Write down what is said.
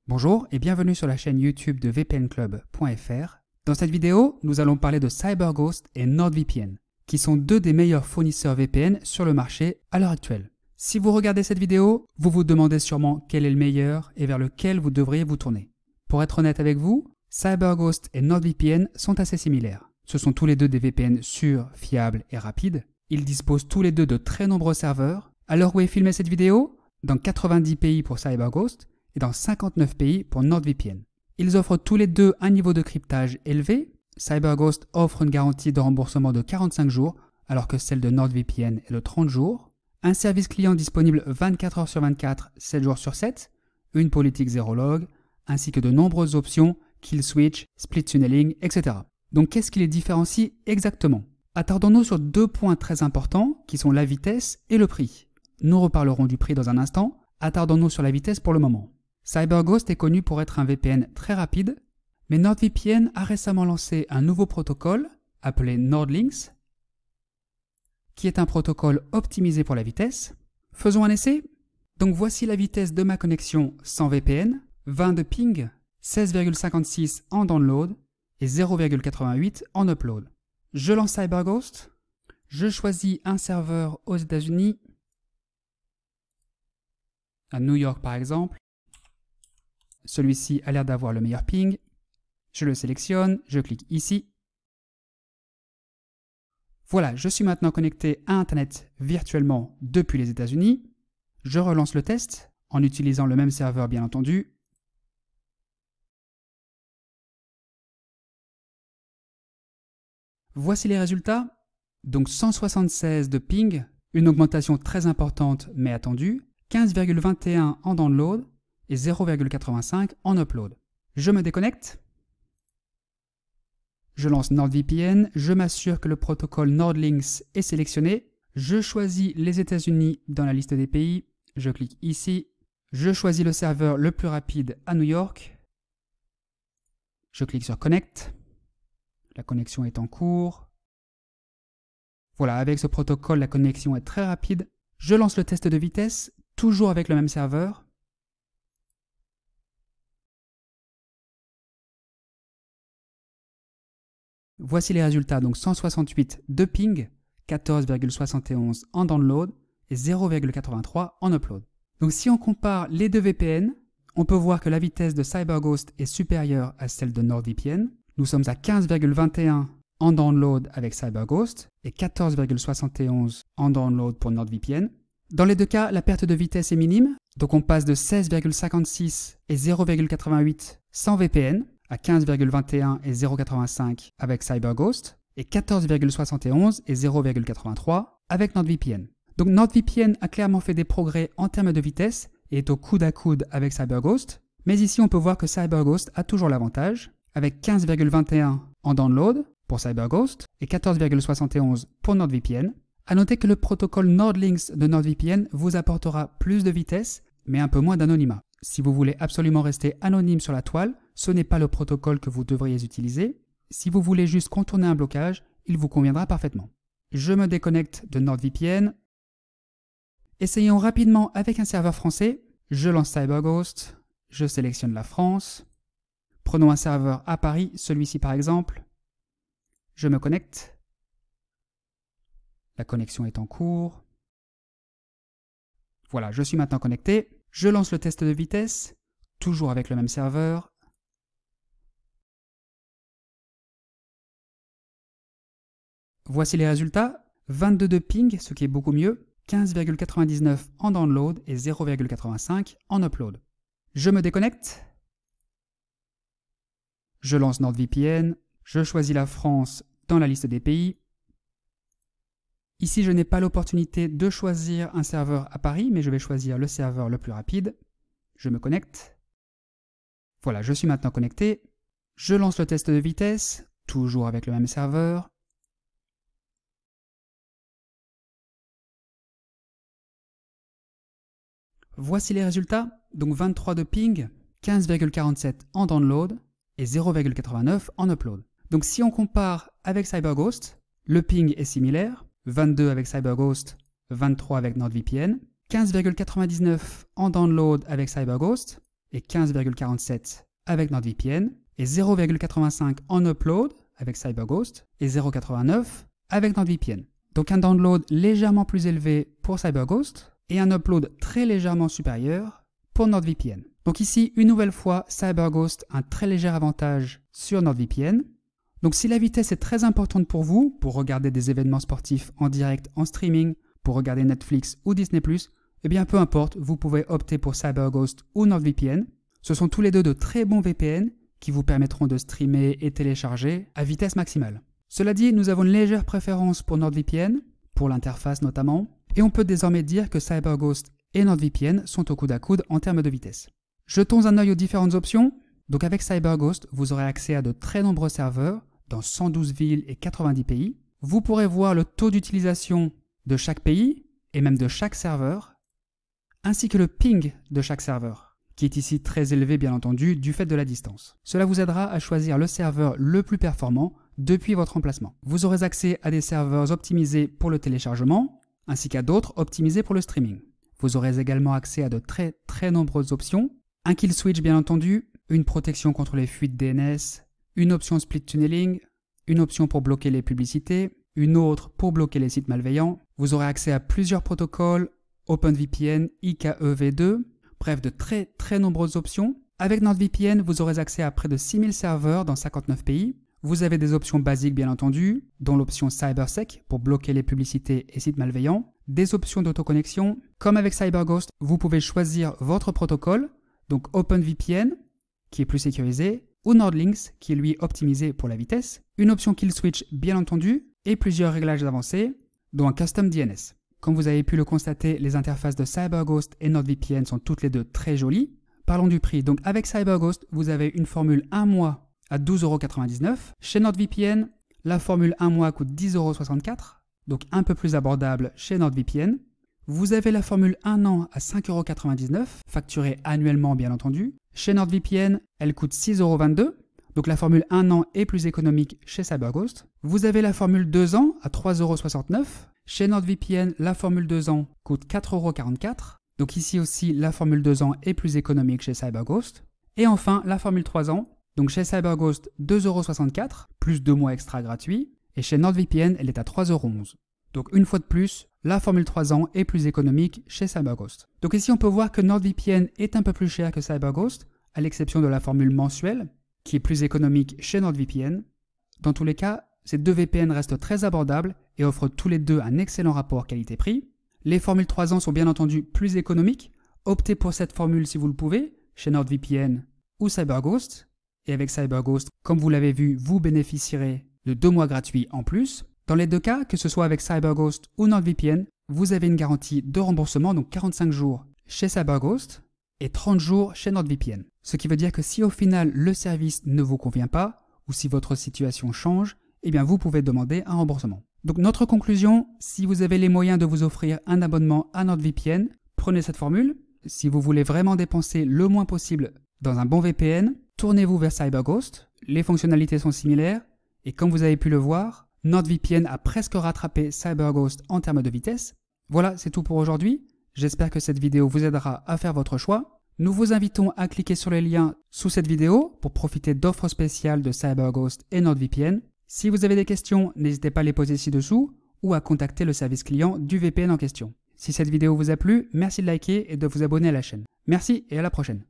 Bonjour et bienvenue sur la chaîne YouTube de vpnclub.fr. Dans cette vidéo, nous allons parler de CyberGhost et NordVPN, qui sont deux des meilleurs fournisseurs VPN sur le marché à l'heure actuelle. Si vous regardez cette vidéo, vous vous demandez sûrement quel est le meilleur et vers lequel vous devriez vous tourner. Pour être honnête avec vous, CyberGhost et NordVPN sont assez similaires. Ce sont tous les deux des VPN sûrs, fiables et rapides. Ils disposent tous les deux de très nombreux serveurs. À l'heure où est filmée cette vidéo, dans 90 pays pour CyberGhost et dans 59 pays pour NordVPN. Ils offrent tous les deux un niveau de cryptage élevé. CyberGhost offre une garantie de remboursement de 45 jours, alors que celle de NordVPN est de 30 jours. Un service client disponible 24 heures sur 24, 7 jours sur 7, une politique zéro log, ainsi que de nombreuses options, kill switch, split tunneling, etc. Donc qu'est-ce qui les différencie exactement? Attardons-nous sur deux points très importants, qui sont la vitesse et le prix. Nous reparlerons du prix dans un instant, attardons-nous sur la vitesse pour le moment. CyberGhost est connu pour être un VPN très rapide, mais NordVPN a récemment lancé un nouveau protocole appelé NordLynx, qui est un protocole optimisé pour la vitesse. Faisons un essai. Donc voici la vitesse de ma connexion sans VPN, 20 de ping, 16,56 en download et 0,88 en upload. Je lance CyberGhost, je choisis un serveur aux États-Unis, à New York par exemple. Celui-ci a l'air d'avoir le meilleur ping. Je le sélectionne, je clique ici. Voilà, je suis maintenant connecté à Internet virtuellement depuis les États-Unis. Je relance le test en utilisant le même serveur bien entendu. Voici les résultats. Donc 176 de ping, une augmentation très importante mais attendue, 15,21 en download et 0,85 en upload. Je me déconnecte. Je lance NordVPN, je m'assure que le protocole NordLynx est sélectionné. Je choisis les États-Unis dans la liste des pays. Je clique ici. Je choisis le serveur le plus rapide à New York. Je clique sur Connect. La connexion est en cours. Voilà, avec ce protocole, la connexion est très rapide. Je lance le test de vitesse, toujours avec le même serveur. Voici les résultats, donc 168 de ping, 14,71 en download et 0,83 en upload. Donc si on compare les deux VPN, on peut voir que la vitesse de CyberGhost est supérieure à celle de NordVPN. Nous sommes à 15,21 en download avec CyberGhost et 14,71 en download pour NordVPN. Dans les deux cas, la perte de vitesse est minime, donc on passe de 16,56 et 0,88 sans VPN à 15,21 et 0,85 avec CyberGhost et 14,71 et 0,83 avec NordVPN. Donc NordVPN a clairement fait des progrès en termes de vitesse et est au coude à coude avec CyberGhost, mais ici on peut voir que CyberGhost a toujours l'avantage avec 15,21 en download pour CyberGhost et 14,71 pour NordVPN. A noter que le protocole NordLynx de NordVPN vous apportera plus de vitesse, mais un peu moins d'anonymat. Si vous voulez absolument rester anonyme sur la toile, ce n'est pas le protocole que vous devriez utiliser. Si vous voulez juste contourner un blocage, il vous conviendra parfaitement. Je me déconnecte de NordVPN. Essayons rapidement avec un serveur français. Je lance CyberGhost. Je sélectionne la France. Prenons un serveur à Paris, celui-ci par exemple. Je me connecte. La connexion est en cours. Voilà, je suis maintenant connecté. Je lance le test de vitesse, toujours avec le même serveur. Voici les résultats. 22 de ping, ce qui est beaucoup mieux. 15,99 en download et 0,85 en upload. Je me déconnecte. Je lance NordVPN. Je choisis la France dans la liste des pays. Ici, je n'ai pas l'opportunité de choisir un serveur à Paris, mais je vais choisir le serveur le plus rapide. Je me connecte. Voilà, je suis maintenant connecté. Je lance le test de vitesse, toujours avec le même serveur. Voici les résultats. Donc 23 de ping, 15,47 en download et 0,89 en upload. Donc si on compare avec CyberGhost, le ping est similaire. 22 avec CyberGhost, 23 avec NordVPN, 15,99 en download avec CyberGhost et 15,47 avec NordVPN, et 0,85 en upload avec CyberGhost, et 0,89 avec NordVPN. Donc un download légèrement plus élevé pour CyberGhost, et un upload très légèrement supérieur pour NordVPN. Donc ici, une nouvelle fois, CyberGhost a un très léger avantage sur NordVPN. Donc si la vitesse est très importante pour vous, pour regarder des événements sportifs en direct, en streaming, pour regarder Netflix ou Disney+, eh bien peu importe, vous pouvez opter pour CyberGhost ou NordVPN. Ce sont tous les deux de très bons VPN qui vous permettront de streamer et télécharger à vitesse maximale. Cela dit, nous avons une légère préférence pour NordVPN, pour l'interface notamment, et on peut désormais dire que CyberGhost et NordVPN sont au coude à coude en termes de vitesse. Jetons un œil aux différentes options. Donc avec CyberGhost, vous aurez accès à de très nombreux serveurs dans 112 villes et 90 pays. Vous pourrez voir le taux d'utilisation de chaque pays et même de chaque serveur, ainsi que le ping de chaque serveur, qui est ici très élevé bien entendu du fait de la distance. Cela vous aidera à choisir le serveur le plus performant depuis votre emplacement. Vous aurez accès à des serveurs optimisés pour le téléchargement, ainsi qu'à d'autres optimisés pour le streaming. Vous aurez également accès à de très nombreuses options, un kill switch bien entendu, une protection contre les fuites DNS, une option split tunneling, une option pour bloquer les publicités, une autre pour bloquer les sites malveillants. Vous aurez accès à plusieurs protocoles, OpenVPN, IKEv2, bref de très nombreuses options. Avec NordVPN, vous aurez accès à près de 6000 serveurs dans 59 pays. Vous avez des options basiques bien entendu, dont l'option CyberSec pour bloquer les publicités et sites malveillants, des options d'autoconnexion. Comme avec CyberGhost, vous pouvez choisir votre protocole, donc OpenVPN, qui est plus sécurisé, ou NordLynx, qui est lui optimisé pour la vitesse, une option Kill Switch bien entendu, et plusieurs réglages avancés, dont un Custom DNS. Comme vous avez pu le constater, les interfaces de CyberGhost et NordVPN sont toutes les deux très jolies. Parlons du prix. Donc avec CyberGhost, vous avez une formule 1 mois à 12,99 €. Chez NordVPN, la formule 1 mois coûte 10,64 €, donc un peu plus abordable chez NordVPN. Vous avez la formule 1 an à 5,99 €, facturée annuellement bien entendu. Chez NordVPN, elle coûte 6,22 €, donc la formule 1 an est plus économique chez CyberGhost. Vous avez la formule 2 ans à 3,69 €. Chez NordVPN, la formule 2 ans coûte 4,44 €, donc ici aussi la formule 2 ans est plus économique chez CyberGhost. Et enfin, la formule 3 ans, donc chez CyberGhost 2,64 €, plus 2 mois extra gratuits, et chez NordVPN, elle est à 3,11 €. Donc une fois de plus, la formule 3 ans est plus économique chez CyberGhost. Donc ici on peut voir que NordVPN est un peu plus cher que CyberGhost, à l'exception de la formule mensuelle, qui est plus économique chez NordVPN. Dans tous les cas, ces deux VPN restent très abordables et offrent tous les deux un excellent rapport qualité-prix. Les formules 3 ans sont bien entendu plus économiques. Optez pour cette formule si vous le pouvez, chez NordVPN ou CyberGhost. Et avec CyberGhost, comme vous l'avez vu, vous bénéficierez de 2 mois gratuits en plus. Dans les deux cas, que ce soit avec CyberGhost ou NordVPN, vous avez une garantie de remboursement, donc 45 jours chez CyberGhost et 30 jours chez NordVPN. Ce qui veut dire que si au final le service ne vous convient pas ou si votre situation change, eh bien vous pouvez demander un remboursement. Donc notre conclusion, si vous avez les moyens de vous offrir un abonnement à NordVPN, prenez cette formule. Si vous voulez vraiment dépenser le moins possible dans un bon VPN, tournez-vous vers CyberGhost. Les fonctionnalités sont similaires et comme vous avez pu le voir, NordVPN a presque rattrapé CyberGhost en termes de vitesse. Voilà, c'est tout pour aujourd'hui. J'espère que cette vidéo vous aidera à faire votre choix. Nous vous invitons à cliquer sur les liens sous cette vidéo pour profiter d'offres spéciales de CyberGhost et NordVPN. Si vous avez des questions, n'hésitez pas à les poser ci-dessous ou à contacter le service client du VPN en question. Si cette vidéo vous a plu, merci de liker et de vous abonner à la chaîne. Merci et à la prochaine.